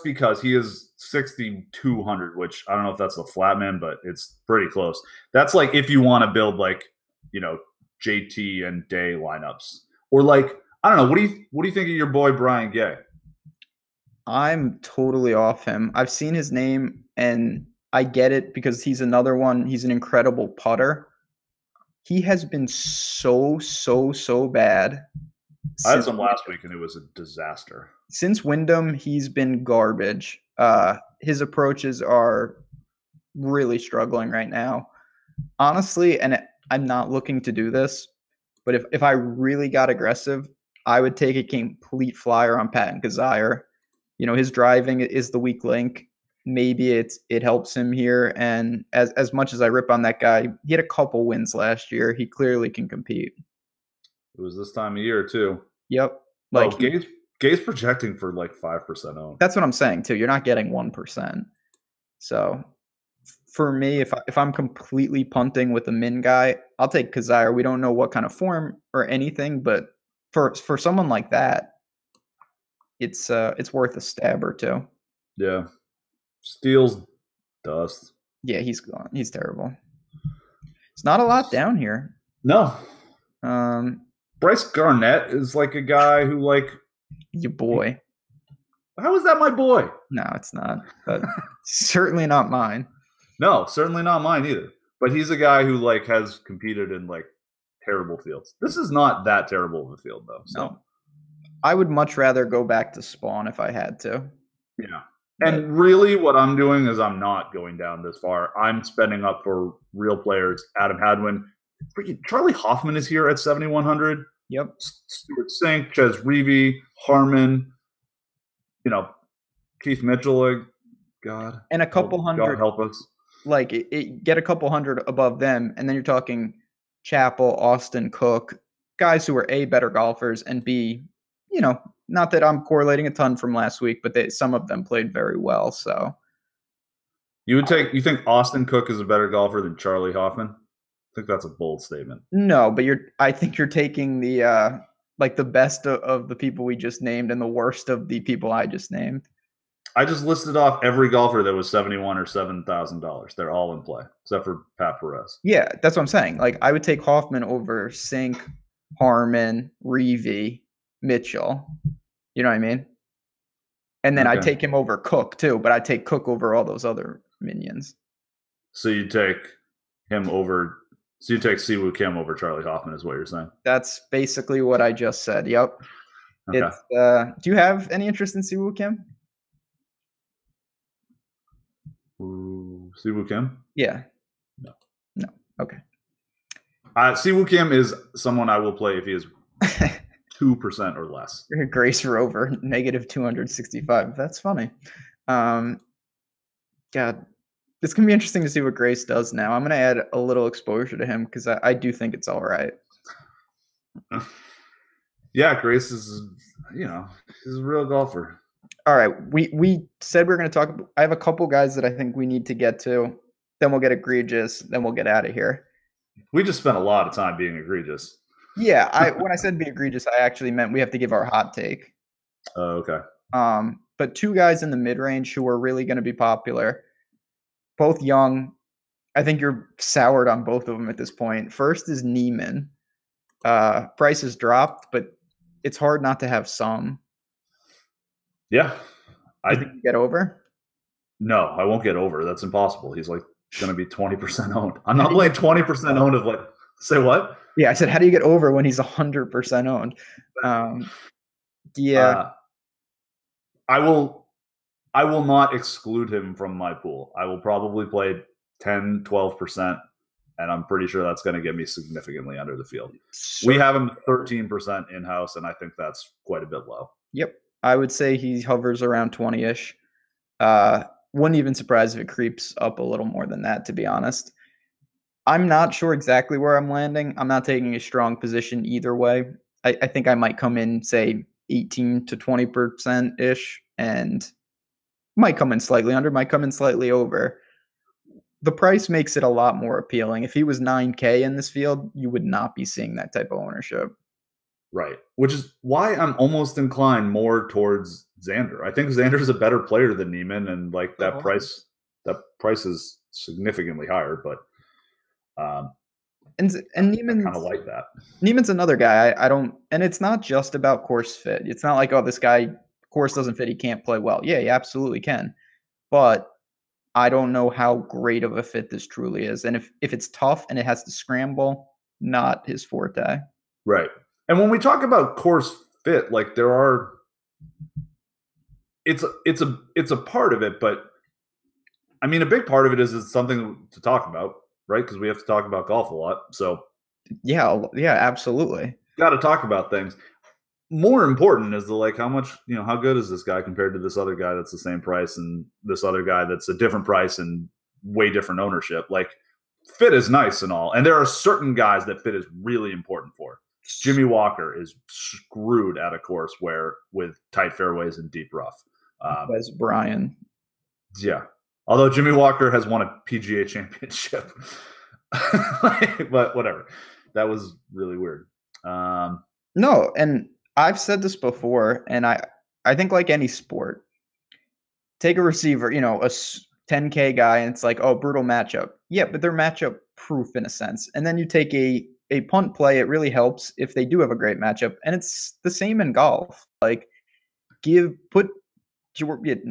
because he is 6,200, which I don't know if that's the Flatman, but it's pretty close. That's like if you want to build like, JT and Day lineups, or like, I don't know. What do you think of your boy Brian Gay? I'm totally off him. I've seen his name and I get it because he's another one. He's an incredible putter. He has been so bad. I had some last week and it was a disaster. Since Wyndham, he's been garbage. His approaches are really struggling right now. Honestly, and I'm not looking to do this, but if I really got aggressive, I would take a complete flyer on Patton Kazire. His driving is the weak link. Maybe it helps him here. And as much as I rip on that guy, he had a couple wins last year. He clearly can compete. It was this time of year too. Yep. Like Gay's projecting for like 5% owned. That's what I'm saying too. You're not getting 1%. So for me, if I'm completely punting with a min guy, I'll take Kazire. We don't know what kind of form or anything, but for someone like that, it's worth a stab or two. Yeah. Steals dust. Yeah, he's gone. He's terrible. It's not a lot down here. No. Bryce Garnett is like a guy who like Your boy. how is that my boy? No, it's not. But certainly not mine. No, certainly not mine either. But he's a guy who like has competed in like terrible fields. This is not that terrible of a field though. So No. I would much rather go back to Spawn if I had to. yeah. And really what I'm doing is I'm not going down this far. I'm spending up for real players. Adam Hadwin. Charlie Hoffman is here at 7,100. Yep. Stuart Sink, Ches Reavie, Harmon, Keith Mitchell, like, God. And a couple hundred. God help us. Like, get a couple hundred above them, and then you're talking Chappell, Austin, Cook, guys who are A, better golfers, and B, not that I'm correlating a ton from last week, but some of them played very well. So you think Austin Cook is a better golfer than Charlie Hoffman? I think that's a bold statement. No, but I think you're taking the the best of the people we just named and the worst of the people I just named. I just listed off every golfer that was $71,000 or $7,000. They're all in play, except for Pat Perez. Yeah, that's what I'm saying. Like, I would take Hoffman over Sink, Harmon, Reavie, Mitchell. You know what I mean? And then I'd take him over Cook too, but I'd take Cook over all those other minions. So you take him over. So you take Siwoo Kim over Charlie Hoffman, is what you're saying? That's basically what I just said. Yep. Okay. Do you have any interest in Siwoo Kim? Siwoo Kim? Yeah. No. Okay. Siwoo Kim is someone I will play if he is 2% or less. Grace Rover, -265. That's funny. God, it's going to be interesting to see what Grace does now. I'm going to add a little exposure to him because I do think it's all right. Yeah, Grace is, he's a real golfer. All right. We said we were going to talk. I have a couple guys that I think we need to get to. Then we'll get egregious. Then we'll get out of here. We just spent a lot of time being egregious. Yeah. When I said be egregious, I actually meant we have to give our hot take. Oh, okay. But two guys in the mid-range who are really going to be popular, both young. I think you're soured on both of them at this point. First is Neiman. Price has dropped, but it's hard not to have some. Yeah. I think you get over? No, I won't get over. That's impossible. He's like going to be 20% owned. I'm not playing 20% owned of like, say what? Yeah, I said, how do you get over when he's 100% owned? Yeah. I will not exclude him from my pool. I will probably play 10, 12%, and I'm pretty sure that's going to get me significantly under the field. Sure. We have him 13% in-house, and I think that's quite a bit low. Yep. I would say he hovers around 20-ish. Wouldn't even surprise if it creeps up a little more than that, to be honest. I'm not sure exactly where I'm landing. I'm not taking a strong position either way. I think I might come in, say, 18 to 20%-ish, and might come in slightly under, might come in slightly over. The price makes it a lot more appealing. If he was $9K in this field, you would not be seeing that type of ownership. Right. Which is why I'm almost inclined more towards Xander. I think Xander is a better player than Neiman, and like that price is significantly higher, but and Neiman's kind of like that. Neiman's another guy. I don't, and it's not just about course fit. It's not like, oh, this guy course doesn't fit, he can't play well. Yeah, he absolutely can. But I don't know how great of a fit this truly is. And if it's tough and it has to scramble, not his forte. Right. And when we talk about course fit, like it's a part of it, but I mean, a big part of it is something to talk about, right? Because we have to talk about golf a lot. So yeah, absolutely. Got to talk about things. More important is how much, how good is this guy compared to this other guy that's the same price and this other guy that's a different price and way different ownership. Like, fit is nice and all. And there are certain guys that fit is really important for. Jimmy Walker is screwed at a course with tight fairways and deep rough. As Brian. Yeah. Although Jimmy Walker has won a PGA championship. But whatever. That was really weird. No, and I've said this before, and I think like any sport, take a receiver, a 10K guy, and it's like, oh, brutal matchup. Yeah, but they're matchup proof in a sense. And then you take a a punt play, it really helps if they do have a great matchup. And it's the same in golf. Like, I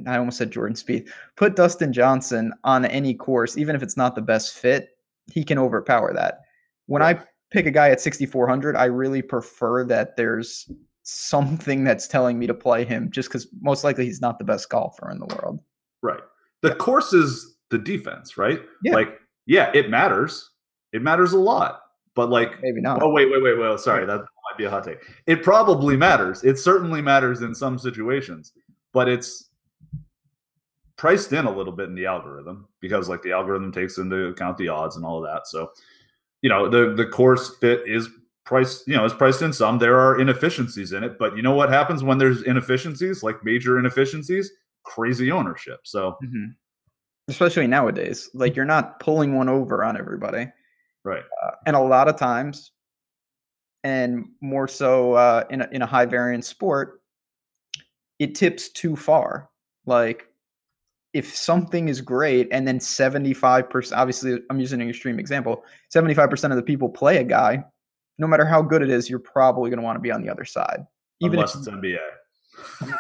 almost said Jordan Spieth. Put Dustin Johnson on any course, even if it's not the best fit, he can overpower that. When I pick a guy at 6,400, I really prefer that there's something that's telling me to play him, just because most likely he's not the best golfer in the world. Right. The course is the defense, right? Yeah. Like, yeah, it matters. It matters a lot. But like, maybe not. Oh, wait. Sorry, that might be a hot take. It probably matters. It certainly matters in some situations, but it's priced in a little bit in the algorithm because like the algorithm takes into account the odds and all of that. So, the course fit is priced, is priced in some. There are inefficiencies in it, but you know what happens when there's inefficiencies, like major inefficiencies? Crazy ownership. So, especially nowadays, like you're not pulling one over on everybody. Right. And a lot of times, and more so in a high variance sport, it tips too far. Like if something is great and then 75%, obviously I'm using an extreme example, 75% of the people play a guy, no matter how good it is, you're probably going to want to be on the other side. Even unless it's NBA.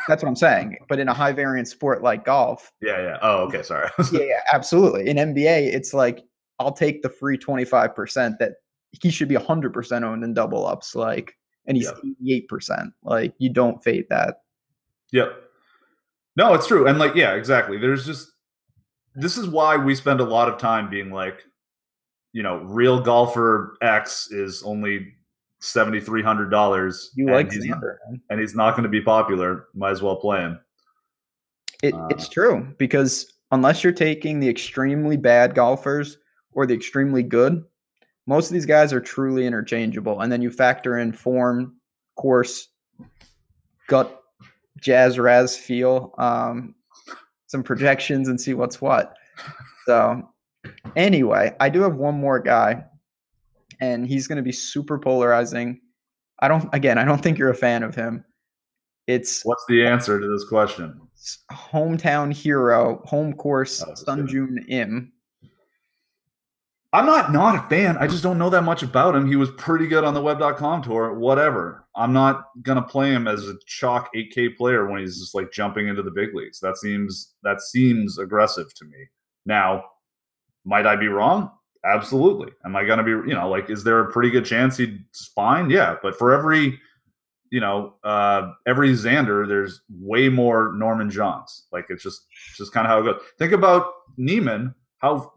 That's what I'm saying. But in a high variance sport like golf. Yeah. Oh, okay. Sorry. yeah, absolutely. In NBA, it's like, I'll take the free 25% that he should be 100% owned in double ups. Like, and he's 88%. Like, you don't fade that. Yep. No, it's true. And like, yeah, exactly. This is why we spend a lot of time being like, real golfer X is only $7,300. You like Xander. And he's not going to be popular. Might as well play him. It's true, because unless you're taking the extremely bad golfers or the extremely good, most of these guys are truly interchangeable. And then you factor in form, course, gut, jazz, raz feel, some projections, and see what's what. So anyway, I do have one more guy, and he's going to be super polarizing. I don't think you're a fan of him. What's the answer to this question? Hometown hero, home course, Sunjoon Im. I'm not a fan. I just don't know that much about him. He was pretty good on the web.com tour, whatever. I'm not going to play him as a chalk 8K player when he's just like jumping into the big leagues. That seems aggressive to me. Now, might I be wrong? Absolutely. Am I going to be, is there a pretty good chance he's fine? Yeah. But for every Xander, there's way more Norman Johns. Like, it's just kind of how it goes. Think about Neiman, how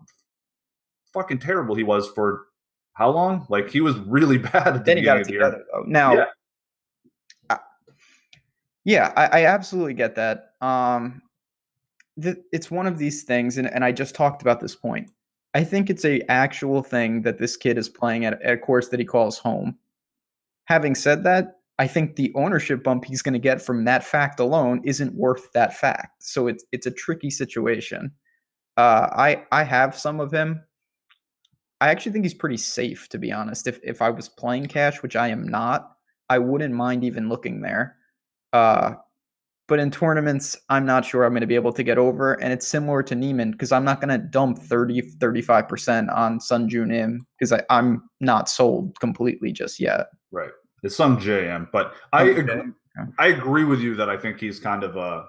fucking terrible he was for how long? Like, he was really bad at the then he got it beginning of the together, though. Now, I absolutely get that. It's one of these things, and I just talked about this point. I think it's a actual thing that this kid is playing at a course that he calls home. Having said that, I think the ownership bump he's going to get from that fact alone isn't worth that fact. So it's a tricky situation. I have some of him. I actually think he's pretty safe, to be honest. If I was playing cash, which I am not, I wouldn't mind even looking there. But in tournaments, I'm not sure I'm going to be able to get over. And it's similar to Neiman, because I'm not going to dump 35% on Sunjoon Im, because I'm not sold completely just yet. Right. It's Sung JM, but I agree with you that I think he's kind of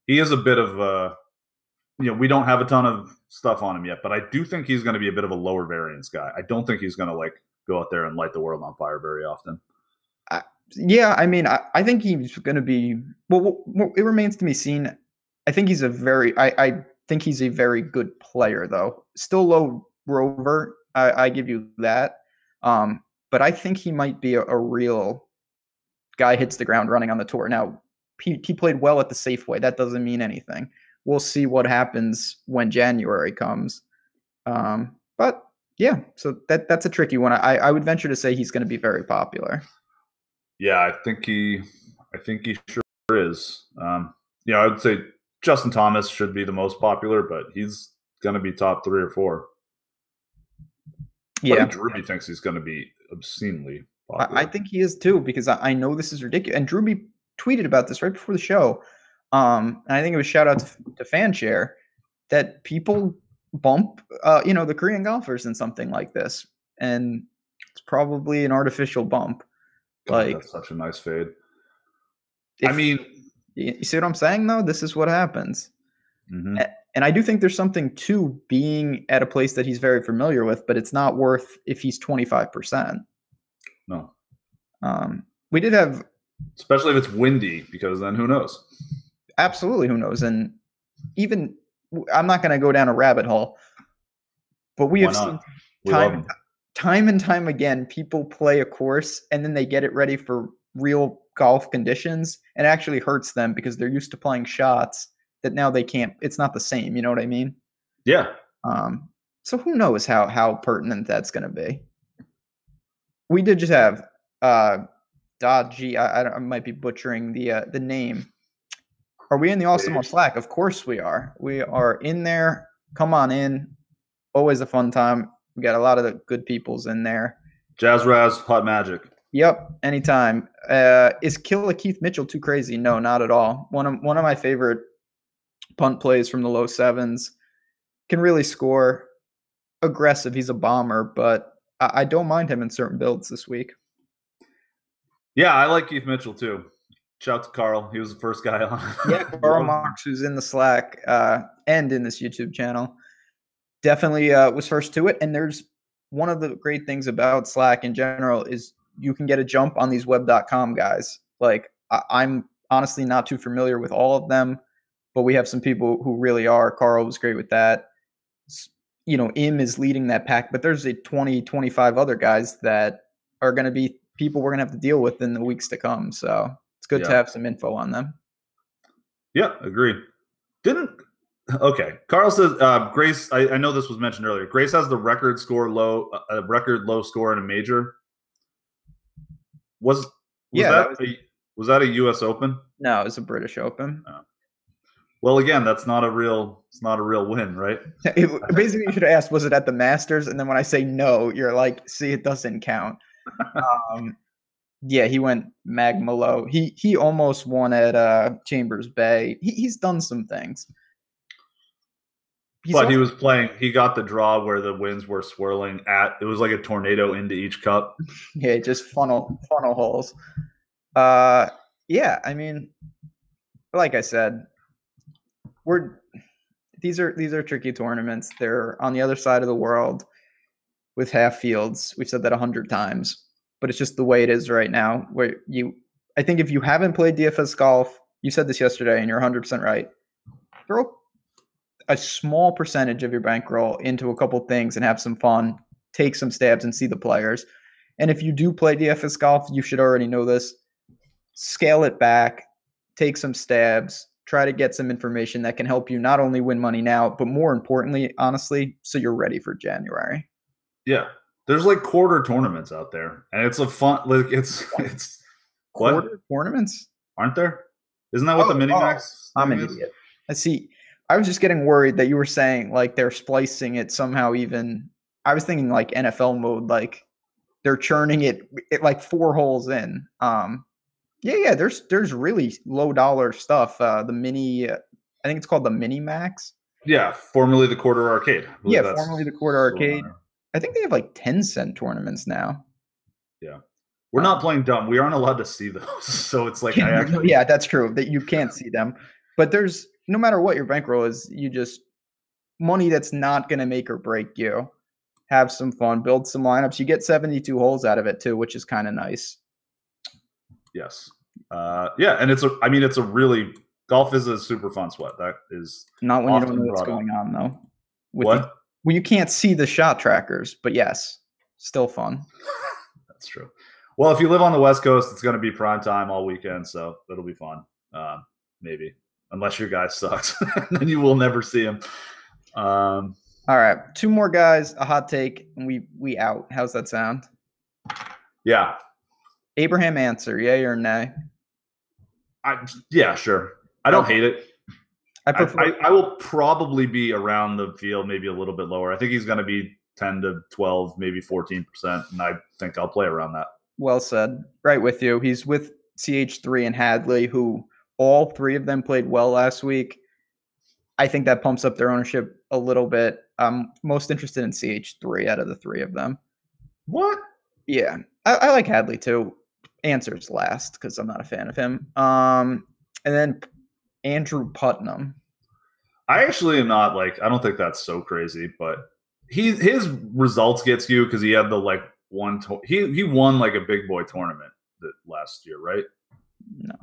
he is a bit of we don't have a ton of stuff on him yet, but I do think he's going to be a bit of a lower variance guy. I don't think he's going to like go out there and light the world on fire very often. Yeah, I mean, I think he's going to be. Well, it remains to be seen. I think he's I think he's a very good player, though. Still low rover. I give you that. But I think he might be a real guy, hits the ground running on the tour. Now, he played well at the Safeway. That doesn't mean anything. We'll see what happens when January comes. But yeah, so that's a tricky one. I would venture to say he's going to be very popular. Yeah, I think he sure is. I would say Justin Thomas should be the most popular, but he's going to be top 3 or 4. Yeah, Drewby thinks he's going to be obscenely popular. I think he is too, because I know this is ridiculous. And Drewby tweeted about this right before the show. And I think it was shout out to Fanshare that people bump, the Korean golfers in something like this. And It's probably an artificial bump. God, that's such a nice fade. I mean, you see what I'm saying, though? This is what happens. Mm-hmm. And I do think there's something to being at a place that he's very familiar with, but it's not worth if he's 25%. No. We did have... Especially if it's windy, because then who knows? Absolutely, who knows? And even... I'm not going to go down a rabbit hole, but we have seen time and time again, people play a course and then they get it ready for real golf conditions, and it actually hurts them because they're used to playing shots that now they can't. It's not the same. You know what I mean? Yeah. So who knows how pertinent that's going to be? We did just have Dodgy. I might be butchering the name. Are we in the Awesome Slack? Of course we are. We are in there. Come on in. Always a fun time. We got a lot of the good peoples in there. Jazz Raz, Hot Magic. Yep, anytime. Is Kill a Keith Mitchell too crazy? No, not at all. One of my favorite punt plays from the low sevens. Can really score. Aggressive. He's a bomber, but I don't mind him in certain builds this week. Yeah, I like Keith Mitchell too. Shout out to Carl. He was the first guy on. Yeah, Carl Marks, who's in the Slack and in this YouTube channel, definitely was first to it. And there's one of the great things about Slack in general is you can get a jump on these web.com guys. Like, I'm honestly not too familiar with all of them, but we have some people who really are. Carl was great with that. You know, Im is leading that pack, but there's 25 other guys that are going to be people we're going to have to deal with in the weeks to come. So it's good to have some info on them. Yeah, agree. Okay. Carl says, Grace, I know this was mentioned earlier. Grace has the record low score in a major. Was that a U.S. Open? No, it was a British Open. Oh. Well, again, it's not a real win, right? Basically, you should have asked, was it at the Masters? And then when I say no, you're like, see, it doesn't count. Yeah, he went magma low. He almost won at Chambers Bay. He's done some things. But he was playing. He got the draw where the winds were swirling it was like a tornado into each cup. Yeah, just funnel holes. Yeah, I mean, like I said, these are tricky tournaments. They're on the other side of the world with half fields. We've said that 100 times, but it's just the way it is right now. I think if you haven't played DFS golf, you said this yesterday, and you're 100% right. Throw a small percentage of your bankroll into a couple things and have some fun, take some stabs and see the players. And if you do play DFS golf, you should already know this. Scale it back, take some stabs, try to get some information that can help you not only win money now, but more importantly, honestly, so you're ready for January. Yeah. There's like quarter tournaments out there, and it's a fun, like it's quarter tournaments, aren't there? Isn't that what the mini max? I'm an idiot. I see. I was just getting worried that you were saying like they're splicing it somehow. Even I was thinking like NFL mode, like they're churning it like 4 holes in. Yeah. There's really low dollar stuff. The mini, I think it's called the Mini Max. Yeah, formerly the Quarter Arcade. Yeah, formerly the Quarter Arcade. I think they have like 10-cent tournaments now. Yeah. We're not playing dumb. We aren't allowed to see those. So it's like yeah, that's true. That you can't see them. But there's no matter what your bankroll is, you just money that's not going to make or break you. Have some fun, build some lineups. You get 72 holes out of it too, which is kind of nice. Yes. Yeah, and golf is a super fun sweat. That is not when you don't know what's going on though. What? Well, you can't see the shot trackers, but yes, still fun. That's true. Well, if you live on the West Coast, it's going to be prime time all weekend, so it'll be fun. Maybe, unless your guy sucks, then you will never see him. All right, 2 more guys, a hot take, and we out. How's that sound? Yeah. Abraham Answer, yay or nay? Yeah, sure. I don't hate it. I will probably be around the field, maybe a little bit lower. I think he's going to be 10 to 12, maybe 14%, and I think I'll play around that. Well said. Right with you. He's with CH3 and Hadley, who all 3 of them played well last week. I think that pumps up their ownership a little bit. I'm most interested in CH3 out of the 3 of them. What? Yeah, I like Hadley too. Answers last because I'm not a fan of him. And then Andrew Putnam. I actually am not like, I don't think that's so crazy, but his results gets you because he had the like he won like a big boy tournament last year, right? No,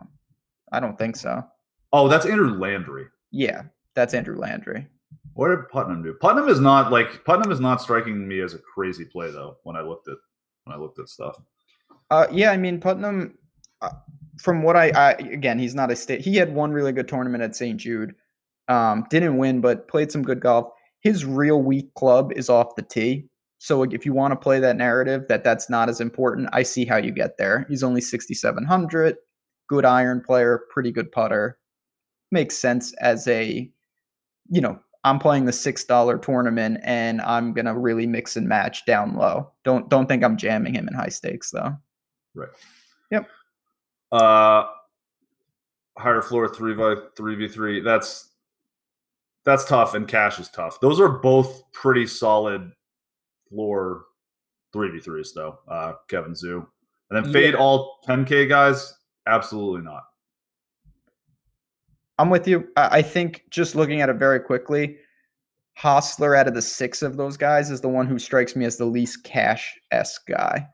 I don't think so. Oh, that's Andrew Landry. Yeah, that's Andrew Landry. What did Putnam do? Putnam is not striking me as a crazy play though. When I looked at stuff. Yeah, I mean Putnam. From what I again, he's not a state. He had one really good tournament at St. Jude. Didn't win, but played some good golf. His real weak club is off the tee. So if you want to play that narrative that's not as important, I see how you get there. He's only 6,700, good iron player, pretty good putter. Makes sense as a, I'm playing the $6 tournament and I'm going to really mix and match down low. Don't think I'm jamming him in high stakes though. Right. Yep. Higher floor 3v3. That's tough, and cash is tough. Those are both pretty solid floor 3v3s, though. Kevin Zoo, and then fade all 10K guys. Absolutely not. I'm with you. I think just looking at it very quickly, Hostler out of the 6 of those guys is the one who strikes me as the least cash-esque guy.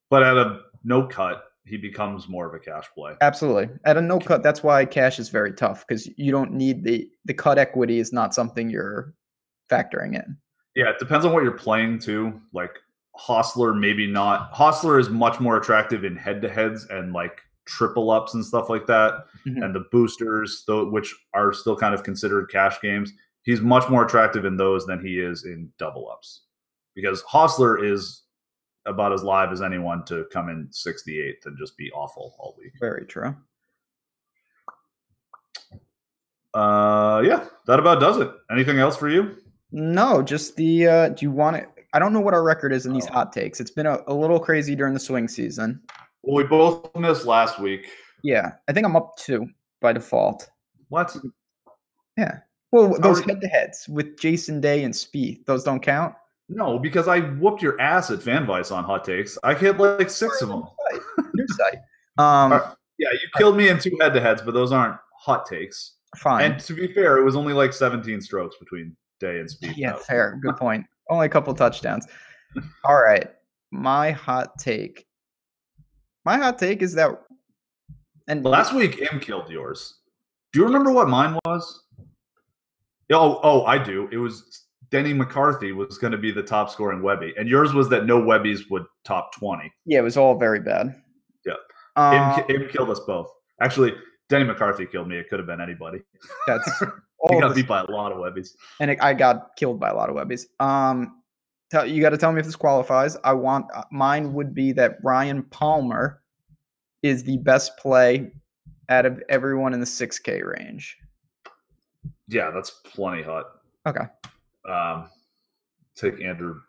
But at a no cut, he becomes more of a cash play. Absolutely. At a no cut, that's why cash is very tough because you don't need the cut equity is not something you're factoring in. Yeah, it depends on what you're playing too. Like Hostler, maybe not. Hostler is much more attractive in head-to-heads and like triple ups and stuff like that. Mm-hmm. And the boosters, which are still kind of considered cash games, he's much more attractive in those than he is in double ups. Because Hostler is about as live as anyone to come in 68th and just be awful all week. Very true. Yeah, that about does it. Anything else for you? No, just the do you want it? I don't know what our record is in these hot takes. It's been a little crazy during the swing season. Well, we both missed last week. Yeah, I think I'm up 2 by default. What? Yeah. Well, those head-to-heads with Jason Day and Spieth, those don't count? No, because I whooped your ass at FanVice on hot takes. I hit like 6 of them. New site. Yeah, you killed me in 2 head-to-heads, but those aren't hot takes. Fine. And to be fair, it was only like 17 strokes between Day and Spieth. Yeah, fair. Good point. Only a couple touchdowns. All right. My hot take is that. And last week, M killed yours. Do you remember what mine was? Oh, I do. It was Denny McCarthy was going to be the top scoring Webby, and yours was that no Webbies would top 20. Yeah, it was all very bad. Yeah, M killed us both. Actually, Denny McCarthy killed me. It could have been anybody. That's he got beat by a lot of Webbies, and I got killed by a lot of Webbies. You got to tell me if this qualifies. Mine would be that Ryan Palmer is the best play out of everyone in the 6K range. Yeah, that's plenty hot. Okay. Take Andrew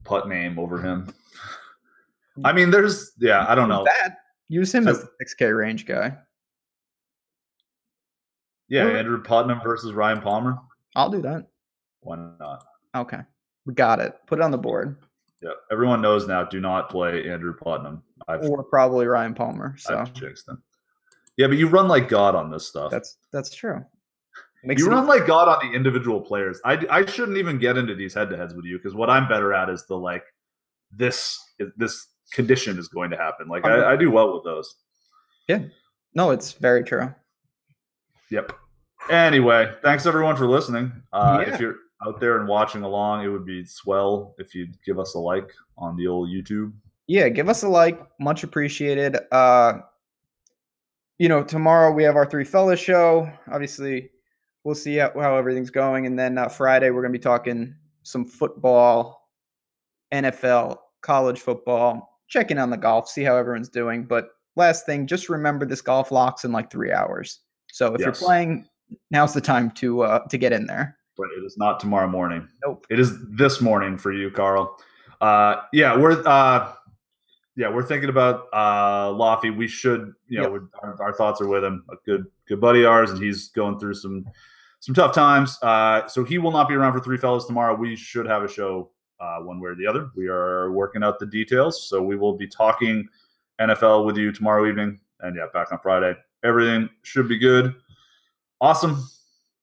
Putnam over him. I mean, I don't know. Use him as the 6K range guy. Yeah, Andrew Putnam versus Ryan Palmer. I'll do that. Why not? Okay. We got it. Put it on the board. Yeah, everyone knows now. Do not play Andrew Putnam. Or probably Ryan Palmer. So I've jinxed them. Yeah, but you run like God on this stuff. That's true. You run like God on the individual players. I shouldn't even get into these head-to-heads with you because what I'm better at is this condition is going to happen. Like I do well with those. Yeah. No, it's very true. Yep. Anyway, thanks everyone for listening. If you're out there and watching along, it would be swell if you'd give us a like on the old YouTube. Yeah, give us a like. Much appreciated. Tomorrow we have our Three Fellas show. Obviously, we'll see how everything's going. And then Friday, we're going to be talking some football, NFL, college football, checking on the golf, see how everyone's doing. But last thing, just remember this golf locks in like 3 hours. So if you're playing, now's the time to get in there. But it is not tomorrow morning. Nope. It is this morning for you, Carl. We're thinking about Lofty. We should, our thoughts are with him. A good buddy of ours, and he's going through some tough times. So he will not be around for Three Fellas tomorrow. We should have a show one way or the other. We are working out the details, so we will be talking NFL with you tomorrow evening, and back on Friday. Everything should be good. Awesome.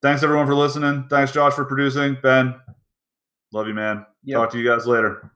Thanks everyone for listening. Thanks Josh for producing. Ben, love you, man. Yep. Talk to you guys later.